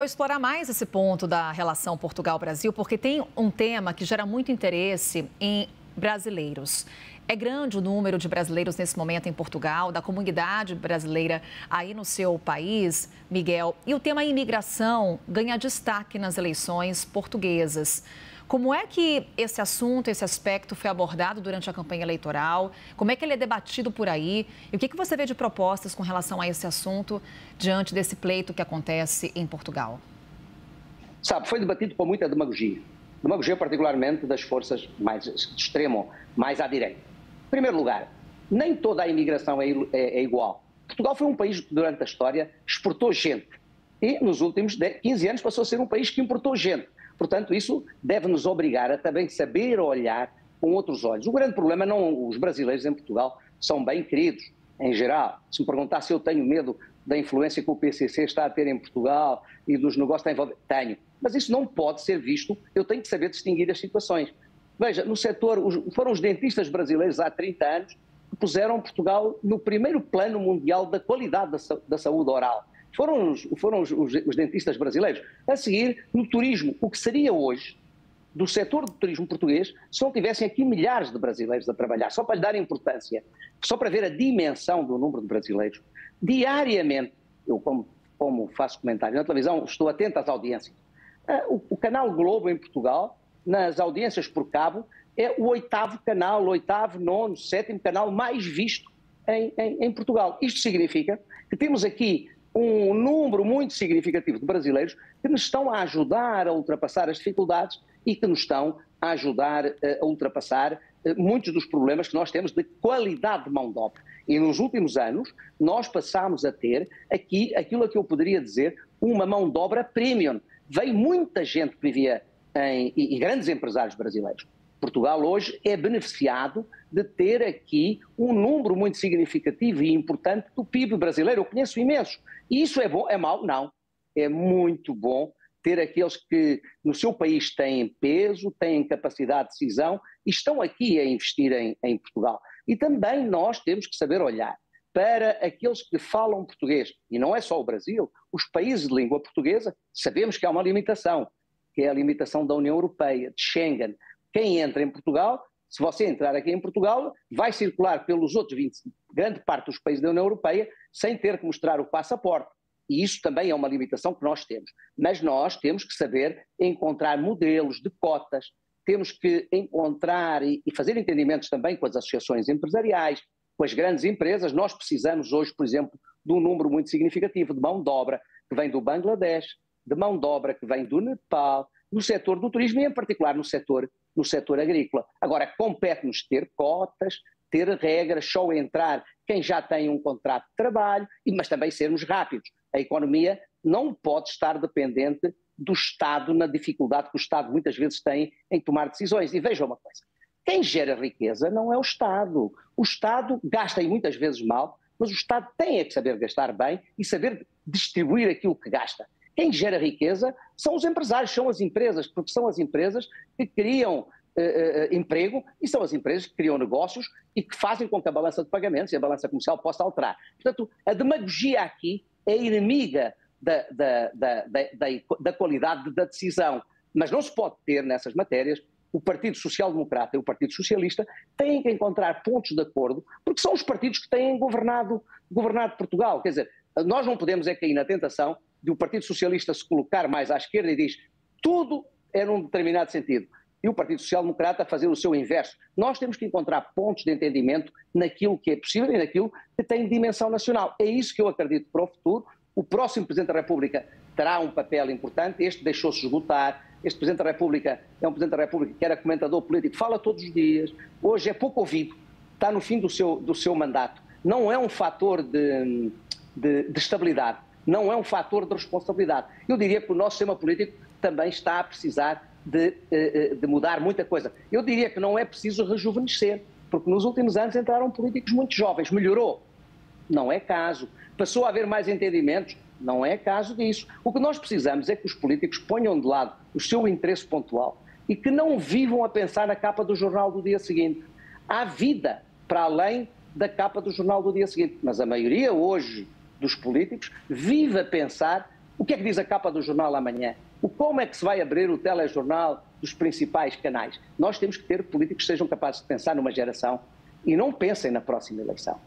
Vou explorar mais esse ponto da relação Portugal-Brasil, porque tem um tema que gera muito interesse em brasileiros. É grande o número de brasileiros nesse momento em Portugal, da comunidade brasileira aí no seu país, Miguel. E o tema imigração ganha destaque nas eleições portuguesas. Como é que esse assunto, esse aspecto foi abordado durante a campanha eleitoral? Como é que ele é debatido por aí? E o que você vê de propostas com relação a esse assunto diante desse pleito que acontece em Portugal? Sabe, foi debatido com muita demagogia. Demagogia particularmente das forças mais de extremo, mais à direita. Em primeiro lugar, nem toda a imigração é igual. Portugal foi um país que durante a história exportou gente. E nos últimos 15 anos passou a ser um país que importou gente. Portanto, isso deve nos obrigar a também saber olhar com outros olhos. O grande problema não, os brasileiros em Portugal são bem queridos, em geral. Se me perguntar se eu tenho medo da influência que o PCC está a ter em Portugal e dos negócios que está envolvido, tenho. Mas isso não pode ser visto, eu tenho que saber distinguir as situações. Veja, no setor, foram os dentistas brasileiros há 30 anos que puseram Portugal no primeiro plano mundial da qualidade da saúde oral. Foram os dentistas brasileiros. A seguir, no turismo, o que seria hoje do setor do turismo português se não tivessem aqui milhares de brasileiros a trabalhar. Só para lhe dar importância, só para ver a dimensão do número de brasileiros. Diariamente, eu como faço comentário na televisão, estou atento às audiências. O canal Globo em Portugal, nas audiências por cabo, é o oitavo canal, oitavo, nono, sétimo canal mais visto em Portugal. Isto significa que temos aqui um número muito significativo de brasileiros que nos estão a ajudar a ultrapassar as dificuldades e que nos estão a ajudar a ultrapassar muitos dos problemas que nós temos de qualidade de mão de obra. E nos últimos anos nós passámos a ter aqui aquilo a que eu poderia dizer uma mão de obra premium. Veio muita gente que vivia e grandes empresários brasileiros. Portugal hoje é beneficiado de ter aqui um número muito significativo e importante do PIB brasileiro. Eu conheço imensos. E isso é bom? É mau? Não. É muito bom ter aqueles que no seu país têm peso, têm capacidade de decisão e estão aqui a investir em Portugal. E também nós temos que saber olhar para aqueles que falam português. E não é só o Brasil, os países de língua portuguesa, sabemos que há uma limitação, que é a limitação da União Europeia, de Schengen. Quem entra em Portugal, se você entrar aqui em Portugal, vai circular pelos outros 20, grande parte dos países da União Europeia, sem ter que mostrar o passaporte. E isso também é uma limitação que nós temos. Mas nós temos que saber encontrar modelos de cotas, temos que encontrar e fazer entendimentos também com as associações empresariais, com as grandes empresas. Nós precisamos hoje, por exemplo, de um número muito significativo de mão de obra que vem do Bangladesh, de mão de obra que vem do Nepal, no setor do turismo e em particular no setor agrícola. Agora, compete-nos ter cotas, ter regras, só entrar quem já tem um contrato de trabalho, mas também sermos rápidos. A economia não pode estar dependente do Estado na dificuldade que o Estado muitas vezes tem em tomar decisões. E veja uma coisa, quem gera riqueza não é o Estado. O Estado gasta e muitas vezes mal, mas o Estado tem que saber gastar bem e saber distribuir aquilo que gasta. Quem gera riqueza são os empresários, são as empresas, porque são as empresas que criam emprego e são as empresas que criam negócios e que fazem com que a balança de pagamentos e a balança comercial possa alterar. Portanto, a demagogia aqui é inimiga da qualidade da decisão, mas não se pode ter nessas matérias. O Partido Social Democrata e o Partido Socialista têm que encontrar pontos de acordo, porque são os partidos que têm governado Portugal. Quer dizer, nós não podemos cair na tentação de o Partido Socialista se colocar mais à esquerda e diz tudo é num determinado sentido. E o Partido Social Democrata fazer o seu inverso. Nós temos que encontrar pontos de entendimento naquilo que é possível e naquilo que tem dimensão nacional. É isso que eu acredito para o futuro. O próximo Presidente da República terá um papel importante. Este deixou-se esgotar. Este Presidente da República é um Presidente da República que era comentador político, fala todos os dias. Hoje é pouco ouvido. Está no fim do seu mandato. Não é um fator de estabilidade. Não é um fator de responsabilidade. Eu diria que o nosso sistema político também está a precisar de mudar muita coisa. Eu diria que não é preciso rejuvenescer, porque nos últimos anos entraram políticos muito jovens. Melhorou? Não é caso. Passou a haver mais entendimentos? Não é caso disso. O que nós precisamos é que os políticos ponham de lado o seu interesse pontual e que não vivam a pensar na capa do jornal do dia seguinte. Há vida para além da capa do jornal do dia seguinte, mas a maioria hoje dos políticos vive a pensar O que é que diz a capa do jornal amanhã? Como é que se vai abrir o telejornal dos principais canais? Nós temos que ter políticos que sejam capazes de pensar numa geração e não pensem na próxima eleição.